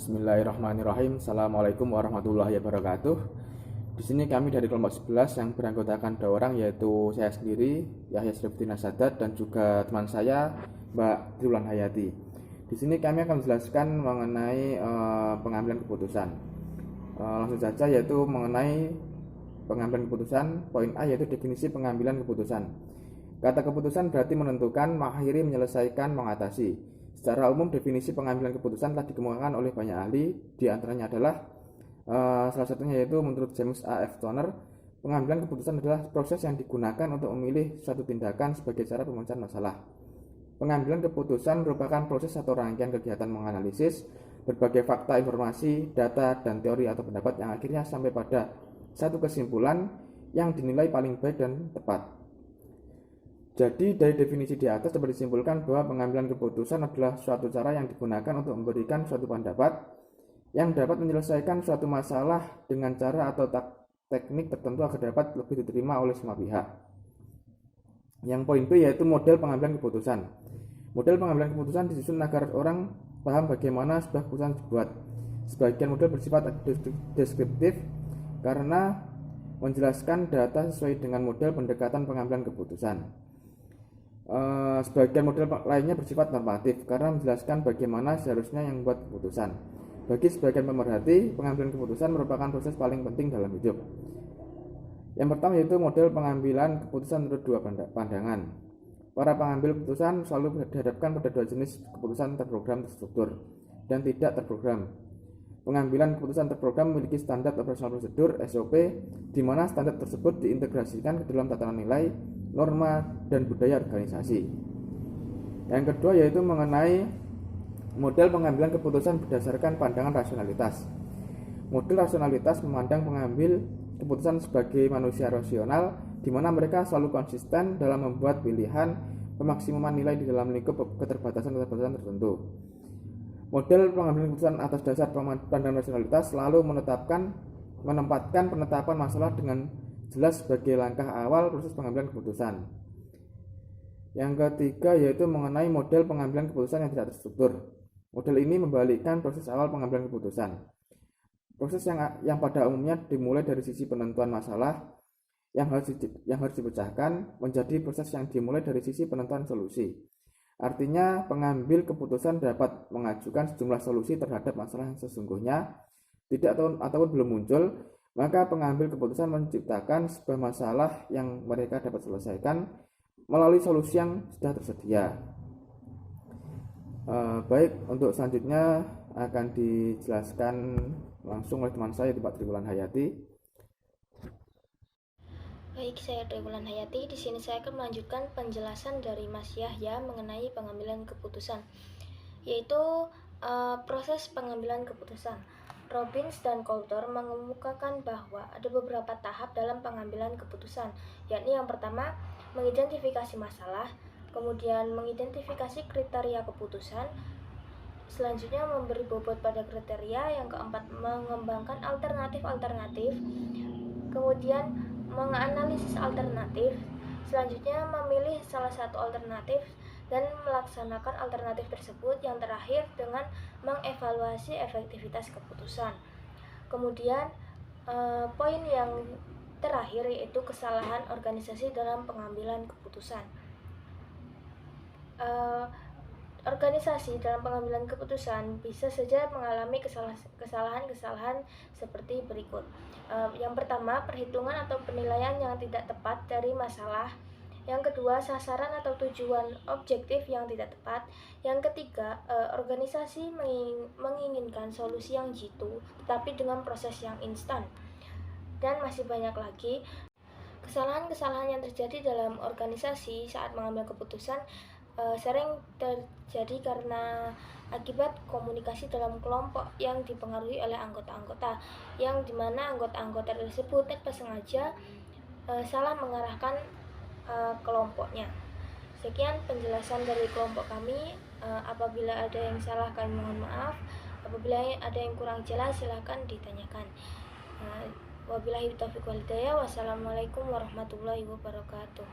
Bismillahirrahmanirrahim. Assalamualaikum warahmatullahi wabarakatuh. Di sini kami dari kelompok 11 yang beranggotakan 2 orang, yaitu saya sendiri, Yahya Sriftina Sadat, dan juga teman saya, Mbak Triwulan Hayati. Di sini kami akan menjelaskan mengenai pengambilan keputusan. Langsung saja, yaitu mengenai pengambilan keputusan. Poin A yaitu definisi pengambilan keputusan. Kata keputusan berarti menentukan, mengakhiri, menyelesaikan, mengatasi. Secara umum definisi pengambilan keputusan telah dikemukakan oleh banyak ahli. Di antaranya adalah salah satunya yaitu menurut James A. F. Toner, pengambilan keputusan adalah proses yang digunakan untuk memilih suatu tindakan sebagai cara pemecahan masalah. Pengambilan keputusan merupakan proses atau rangkaian kegiatan menganalisis berbagai fakta, informasi, data, dan teori atau pendapat yang akhirnya sampai pada satu kesimpulan yang dinilai paling baik dan tepat. Jadi dari definisi di atas dapat disimpulkan bahwa pengambilan keputusan adalah suatu cara yang digunakan untuk memberikan suatu pendapat yang dapat menyelesaikan suatu masalah dengan cara atau teknik tertentu agar dapat lebih diterima oleh semua pihak. Yang poin B yaitu model pengambilan keputusan. Model pengambilan keputusan disusun agar orang paham bagaimana sebuah keputusan dibuat. Sebagian model bersifat deskriptif karena menjelaskan data sesuai dengan model pendekatan pengambilan keputusan. Sebagian model lainnya bersifat normatif karena menjelaskan bagaimana seharusnya yang membuat keputusan. Bagi sebagian pemerhati, pengambilan keputusan merupakan proses paling penting dalam hidup. Yang pertama yaitu model pengambilan keputusan menurut 2 pandangan. Para pengambil keputusan selalu dihadapkan pada 2 jenis keputusan terprogram, terstruktur, dan tidak terprogram. Pengambilan keputusan terprogram memiliki standar operasional prosedur (SOP), di mana standar tersebut diintegrasikan ke dalam tatanan nilai, norma, dan budaya organisasi. Yang kedua yaitu mengenai model pengambilan keputusan berdasarkan pandangan rasionalitas. Model rasionalitas memandang pengambil keputusan sebagai manusia rasional, di mana mereka selalu konsisten dalam membuat pilihan pemaksimuman nilai di dalam lingkup keterbatasan tertentu. Model pengambilan keputusan atas dasar pandangan rasionalitas selalu menempatkan penetapan masalah dengan jelas sebagai langkah awal proses pengambilan keputusan. Yang ketiga yaitu mengenai model pengambilan keputusan yang tidak terstruktur. Model ini membalikkan proses awal pengambilan keputusan. Proses yang pada umumnya dimulai dari sisi penentuan masalah yang harus dipecahkan menjadi proses yang dimulai dari sisi penentuan solusi. Artinya pengambil keputusan dapat mengajukan sejumlah solusi terhadap masalah yang sesungguhnya tidak ataupun belum muncul, maka pengambil keputusan menciptakan sebuah masalah yang mereka dapat selesaikan melalui solusi yang sudah tersedia. Baik, untuk selanjutnya akan dijelaskan langsung oleh teman saya, Mbak Triwulan Hayati. Baik, saya Triwulan Hayati. Di sini saya akan melanjutkan penjelasan dari Mas Yahya mengenai pengambilan keputusan, yaitu proses pengambilan keputusan. Robbins dan Coulter mengemukakan bahwa ada beberapa tahap dalam pengambilan keputusan, yakni yang pertama mengidentifikasi masalah, kemudian mengidentifikasi kriteria keputusan, selanjutnya memberi bobot pada kriteria, yang keempat mengembangkan alternatif-alternatif, kemudian menganalisis alternatif, selanjutnya memilih salah satu alternatif dan melaksanakan alternatif tersebut, yang terakhir dengan mengevaluasi efektivitas keputusan. Kemudian poin yang terakhir yaitu kesalahan organisasi dalam pengambilan keputusan. Organisasi dalam pengambilan keputusan bisa saja mengalami kesalahan-kesalahan seperti berikut. Yang pertama, perhitungan atau penilaian yang tidak tepat dari masalah. Yang kedua, sasaran atau tujuan objektif yang tidak tepat. Yang ketiga, organisasi menginginkan solusi yang jitu tetapi dengan proses yang instan. Dan masih banyak lagi kesalahan-kesalahan yang terjadi dalam organisasi saat mengambil keputusan sering terjadi karena akibat komunikasi dalam kelompok yang dipengaruhi oleh anggota-anggota, yang dimana anggota-anggota tersebut tanpa sengaja salah mengarahkan kelompoknya. Sekian penjelasan dari kelompok kami. Apabila ada yang salah kami mohon maaf. Apabila ada yang kurang jelas silahkan ditanyakan. Wabillahi taufiq wal hidayah. Wassalamualaikum warahmatullahi wabarakatuh.